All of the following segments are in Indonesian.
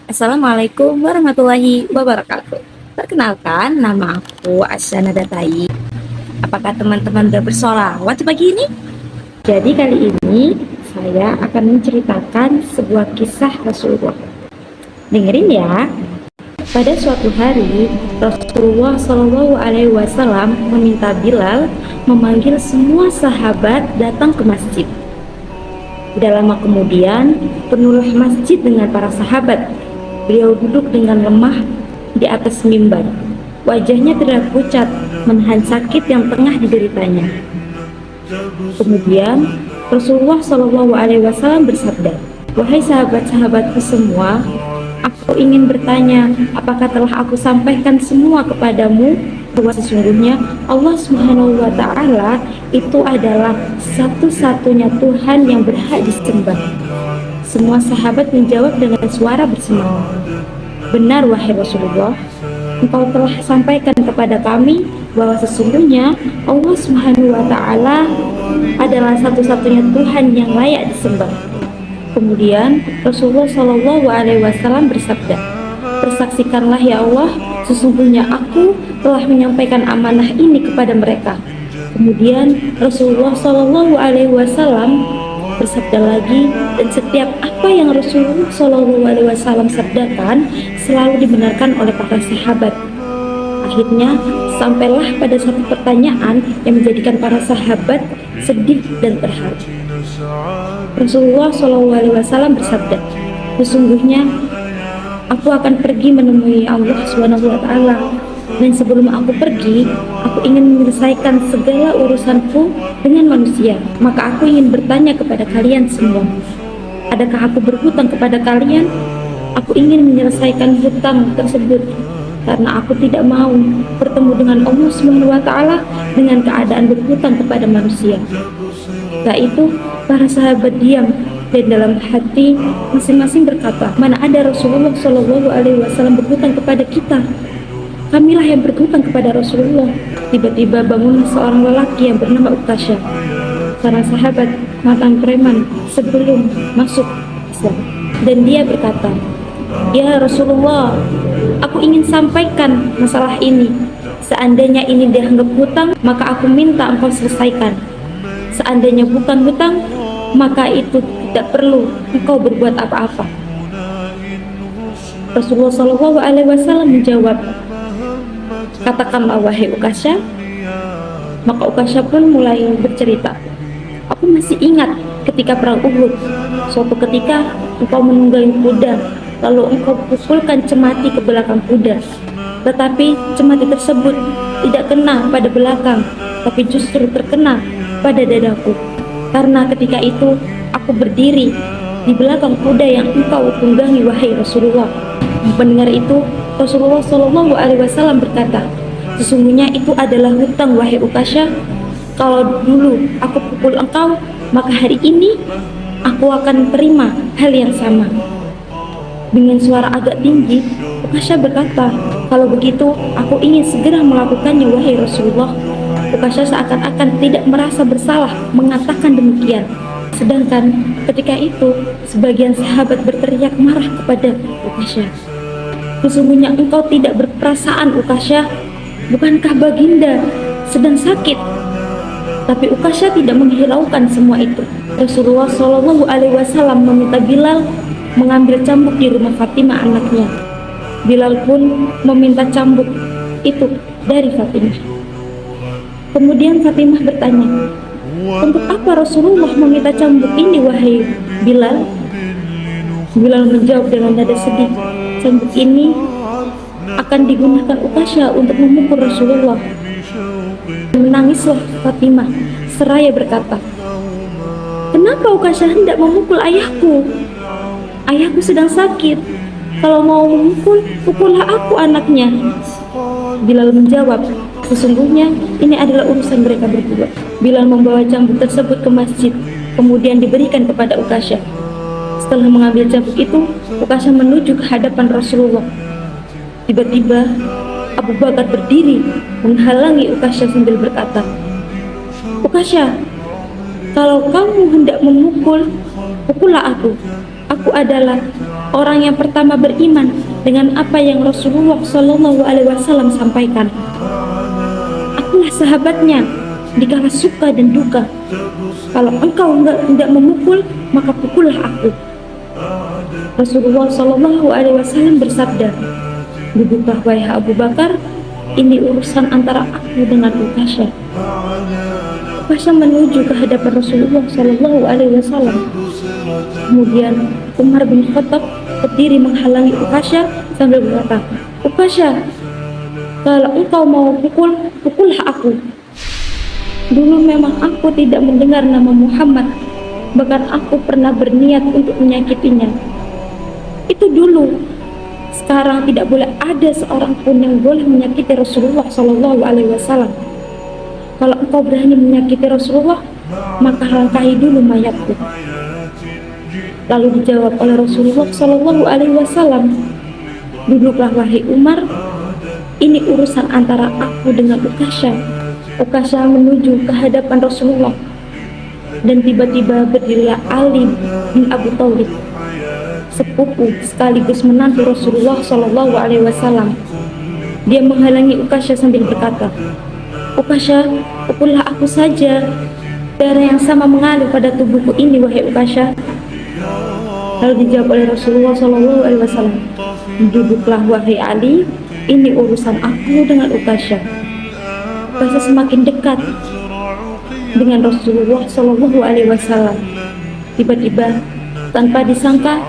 Assalamualaikum warahmatullahi wabarakatuh. Perkenalkan, nama aku Asyana Datai. Apakah teman-teman udah bersolawat pagi ini? Jadi kali ini saya akan menceritakan sebuah kisah Rasulullah. Dengerin ya. Pada suatu hari, Rasulullah Shallallahu Alaihi Wasallam meminta Bilal memanggil semua sahabat datang ke masjid. Tidak lama kemudian, penuhlah masjid dengan para sahabat. Beliau duduk dengan lemah di atas mimbar. Wajahnya terlihat pucat, menahan sakit yang tengah dideritanya. Kemudian Rasulullah Shallallahu Alaihi Wasallam bersabda, "Wahai sahabat-sahabatku semua, aku ingin bertanya, apakah telah aku sampaikan semua kepadamu bahwa sesungguhnya Allah Subhanahu wa Ta'ala itu adalah satu-satunya Tuhan yang berhak disembah?" Semua sahabat menjawab dengan suara bersemangat, "Benar wahai Rasulullah, engkau telah sampaikan kepada kami bahwa sesungguhnya Allah Subhanahu wa Ta'ala adalah satu-satunya Tuhan yang layak disembah." Kemudian Rasulullah Shallallahu Alaihi Wasallam bersabda, "Persaksikanlah ya Allah, sesungguhnya aku telah menyampaikan amanah ini kepada mereka." Kemudian Rasulullah Shallallahu Alaihi Wasallam bersabda lagi, dan setiap apa yang Rasulullah Shallallahu Alaihi Wasallam sabdakan selalu dibenarkan oleh para sahabat. Akhirnya sampailah pada satu pertanyaan yang menjadikan para sahabat sedih dan terharu. Rasulullah Shallallahu Alaihi Wasallam bersabda, "Sesungguhnya aku akan pergi menemui Allah Subhanahu wa Ta'ala, dan sebelum aku pergi, aku ingin menyelesaikan segala urusanku dengan manusia. Maka aku ingin bertanya kepada kalian semua, adakah aku berhutang kepada kalian? Aku ingin menyelesaikan hutang tersebut, karena aku tidak mau bertemu dengan Allah Subhanahu wa Ta'ala dengan keadaan berhutang kepada manusia." Setelah itu, para sahabat diam, dan dalam hati masing-masing berkata, "Mana ada Rasulullah Shallallahu Alaihi Wasallam berhutang kepada kita? Kamilah yang berhutang kepada Rasulullah." Tiba-tiba bangun seorang lelaki yang bernama Ukasha, seorang sahabat mantan preman sebelum masuk Islam, dan dia berkata, "Ya Rasulullah, aku ingin sampaikan masalah ini. Seandainya ini dianggap hutang, maka aku minta engkau selesaikan. Seandainya bukan hutang, maka itu tidak perlu engkau berbuat apa-apa." Rasulullah Shallallahu Alaihi Wasallam menjawab, "Katakanlah wahai Ukasha." Maka Ukasha pun mulai bercerita, "Aku masih ingat ketika perang Uhud. Suatu ketika engkau menunggangi kuda, lalu engkau pukulkan cemati ke belakang kuda. Tetapi cemati tersebut tidak kena pada belakang, tapi justru terkena pada dadaku. Karena ketika itu aku berdiri di belakang kuda yang engkau tunggangi wahai Rasulullah." Mendengar itu, Rasulullah Shallallahu Alaihi Wasallam berkata, "Sesungguhnya itu adalah hutang wahai Ukasha. Kalau dulu aku pukul engkau, maka hari ini aku akan terima hal yang sama." Dengan suara agak tinggi, Ukasha berkata, "Kalau begitu, aku ingin segera melakukannya wahai Rasulullah." Ukasha seakan-akan tidak merasa bersalah mengatakan demikian. Sedangkan ketika itu, sebagian sahabat berteriak marah kepada Ukasha, "Sesungguhnya engkau tidak berperasaan Ukasha. Bukankah Baginda sedang sakit?" Tapi Ukasha tidak menghiraukan semua itu. Rasulullah Shallallahu Alaihi Wasallam meminta Bilal mengambil cambuk di rumah Fatimah anaknya. Bilal pun meminta cambuk itu dari Fatimah. Kemudian Fatimah bertanya, "Untuk apa Rasulullah meminta cambuk ini wahai Bilal?" Bilal menjawab dengan nada sedih, "Cambuk ini akan digunakan Ukasha untuk memukul Rasulullah." Menangislah Fatimah seraya berkata, "Kenapa Ukasha hendak memukul ayahku? Ayahku sedang sakit. Kalau mau memukul, pukullah aku anaknya." Bilal menjawab, "Sesungguhnya ini adalah urusan mereka berdua." Bilal membawa cambuk tersebut ke masjid, kemudian diberikan kepada Ukasha. Setelah mengambil cambuk itu, Ukasha menuju ke hadapan Rasulullah. Tiba-tiba Abu Bakar berdiri menghalangi Ukasha sambil berkata, "Ukasha, kalau kamu hendak memukul, pukullah aku. Aku adalah orang yang pertama beriman dengan apa yang Rasulullah Shallallahu Alaihi Wasallam sampaikan. Akulah sahabatnya dikala suka dan duka. Kalau engkau tidak memukul, maka pukullah aku. Rasulullah Shallallahu Alaihi Wasallam bersabda, duduklah wahai Abu Bakar, ini urusan antara aku dengan Uqasyah. Uqasyah menuju ke hadapan Rasulullah Shallallahu Alaihi Wasallam. Kemudian Umar bin Khattab berdiri menghalangi Uqasyah sambil berkata, Uqasyah, kalau engkau mau pukul, pukullah aku. Dulu memang aku tidak mendengar nama Muhammad, bahkan aku pernah berniat untuk menyakitinya. Itu dulu. Sekarang tidak boleh ada seorang pun yang boleh menyakiti Rasulullah Shallallahu Alaihi Wasallam. Kalau engkau berani menyakiti Rasulullah, maka langkahi dulu mayatku. Lalu dijawab oleh Rasulullah Shallallahu Alaihi Wasallam, duduklah wahai Umar, ini urusan antara aku dengan Uqasyah. Uqasyah menuju ke hadapan Rasulullah, dan tiba-tiba berdirilah Ali bin Abi Thalib, sepupu sekaligus menantu Rasulullah Shallallahu Alaihi Wasallam. Dia menghalangi Uqasyah sambil berkata, Uqasyah, pukullah aku saja. Darah yang sama mengalir pada tubuhku ini, wahai Uqasyah. Lalu dijawab oleh Rasulullah Shallallahu Alaihi Wasallam, duduklah wahai Ali, ini urusan aku dengan Uqasyah. Uqasyah semakin dekat dengan Rasulullah Shallallahu Alaihi Wasallam. Tiba-tiba, tanpa disangka,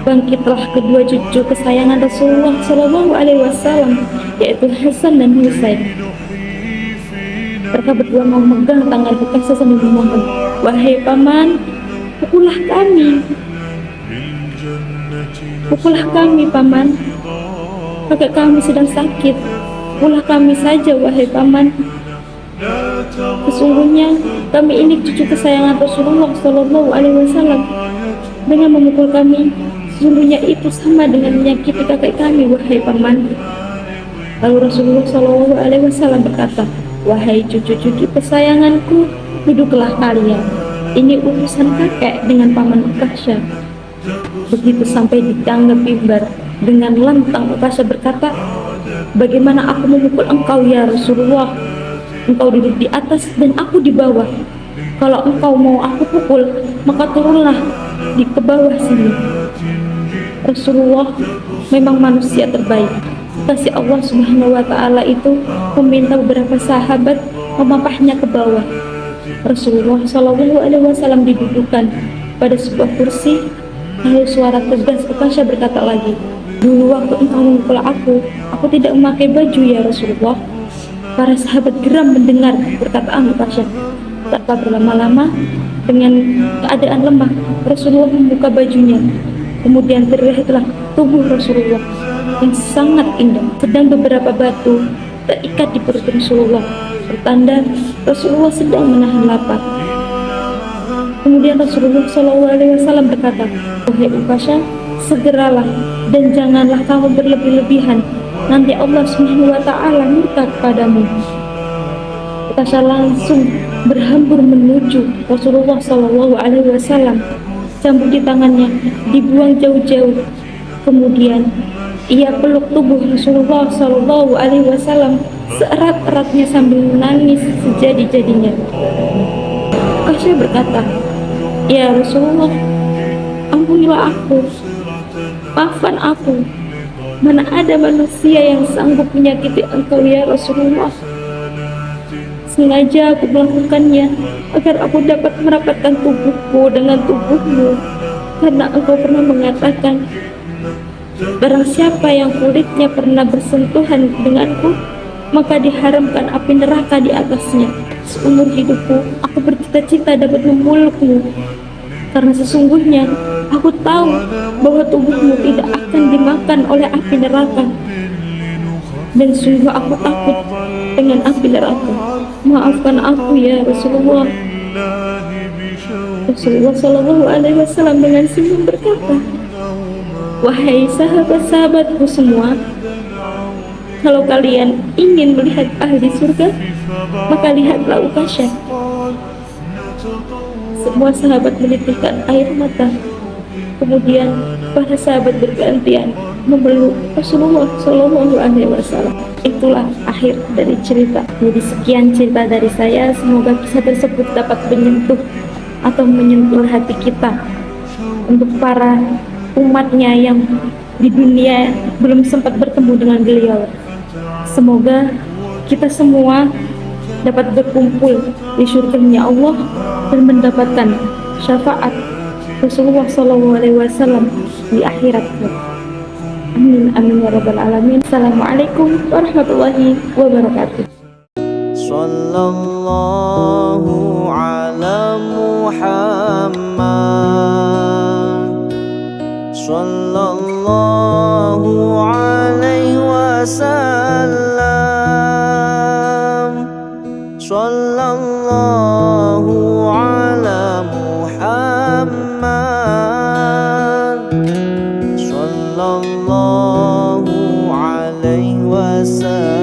bangkitlah kedua cucu kesayangan Rasulullah Shallallahu Alaihi Wasallam, yaitu Hasan dan Husain. Mereka berdua memegang tangan Uqasyah sambil memohon, wahai paman, pukullah kami. Pukullah kami, paman. Kakek kami sedang sakit. Pukullah kami saja, wahai paman. Sesungguhnya kami ini cucu kesayangan Rasulullah Shallallahu Alaihi Wasallam. Dengan memukul kami, sesungguhnya itu sama dengan menyakiti kakek kami, wahai paman. Lalu Rasulullah Shallallahu Alaihi Wasallam berkata, wahai cucu-cucu kesayanganku, duduklah kalian. Ini urusan kakek dengan paman Uqasyah. Begitu sampai di tangga mimbar, dengan lantang Uqasyah berkata, bagaimana aku memukul engkau ya Rasulullah? Engkau duduk di atas dan aku di bawah. Kalau engkau mau aku pukul, maka turunlah ke bawah sini. Rasulullah memang manusia terbaik. Kasih Allah Subhanahu wa Ta'ala itu meminta beberapa sahabat memapahnya ke bawah. Rasulullah Shallallahu Alaihi Wasallam didudukan pada sebuah kursi. Lalu suara tegas Uqasyah berkata lagi, dulu waktu engkau memukul aku tidak memakai baju ya Rasulullah. Para sahabat geram mendengar perkataan Uqasyah. Tanpa berlama-lama, dengan keadaan lemah, Rasulullah membuka bajunya. Kemudian terlihatlah tubuh Rasulullah yang sangat indah. Sedang beberapa batu terikat di perut Rasulullah, pertanda Rasulullah sedang menahan lapar. Kemudian Rasulullah Shallallahu Alaihi Wasallam berkata, wahai Uqasyah, segeralah dan janganlah kamu berlebih-lebihan. Nanti Allah Subhanahu wa Ta'ala murka kepadamu. Uqasyah langsung berhambur menuju Rasulullah Shallallahu Alaihi Wasallam. Cambuk di tangannya dibuang jauh-jauh. Kemudian ia peluk tubuh Rasulullah Shallallahu Alaihi Wasallam seerat-eratnya sambil menangis sejadi-jadinya. Uqasyah berkata, ya Rasulullah, ampunilah aku, maafkan aku. Mana ada manusia yang sanggup menyakiti engkau ya Rasulullah. Sengaja aku melakukannya agar aku dapat merapatkan tubuhku dengan tubuhmu, karena engkau pernah mengatakan, barang siapa yang kulitnya pernah bersentuhan denganku, maka diharamkan api neraka di atasnya. Seumur hidupku aku bercita-cita dapat memelukmu, karena sesungguhnya aku tahu bahwa tubuhmu tidak akan dimakan oleh api neraka, dan sungguh aku takut dengan api neraka. Maafkan aku ya Rasulullah. Rasulullah Shallallahu Alaihi Wasallam dengan senyum berkata, wahai sahabat-sahabatku semua, kalau kalian ingin melihat ahli surga, maka lihatlah Uqasyah. Semua sahabat menitikkan air mata. Kemudian para sahabat bergantian memeluk Rasulullah Shallallahu Alaihi Wasallam. Itulah akhir dari cerita. Jadi sekian cerita dari saya. Semoga kisah tersebut dapat menyentuh atau menyentuh hati kita untuk para umatnya yang di dunia belum sempat bertemu dengan beliau. Semoga kita semua dapat berkumpul di surganya Allah dan mendapatkan syafaat Rasulullah SAW di akhirat. Amin amin ya rabbal alamin. Assalamualaikum warahmatullahi wabarakatuh. Sallallahu ala Muhammad, sallallahu alaihi wasallam, sallallahu ala Muhammad, sallallahu alaihi wasallam.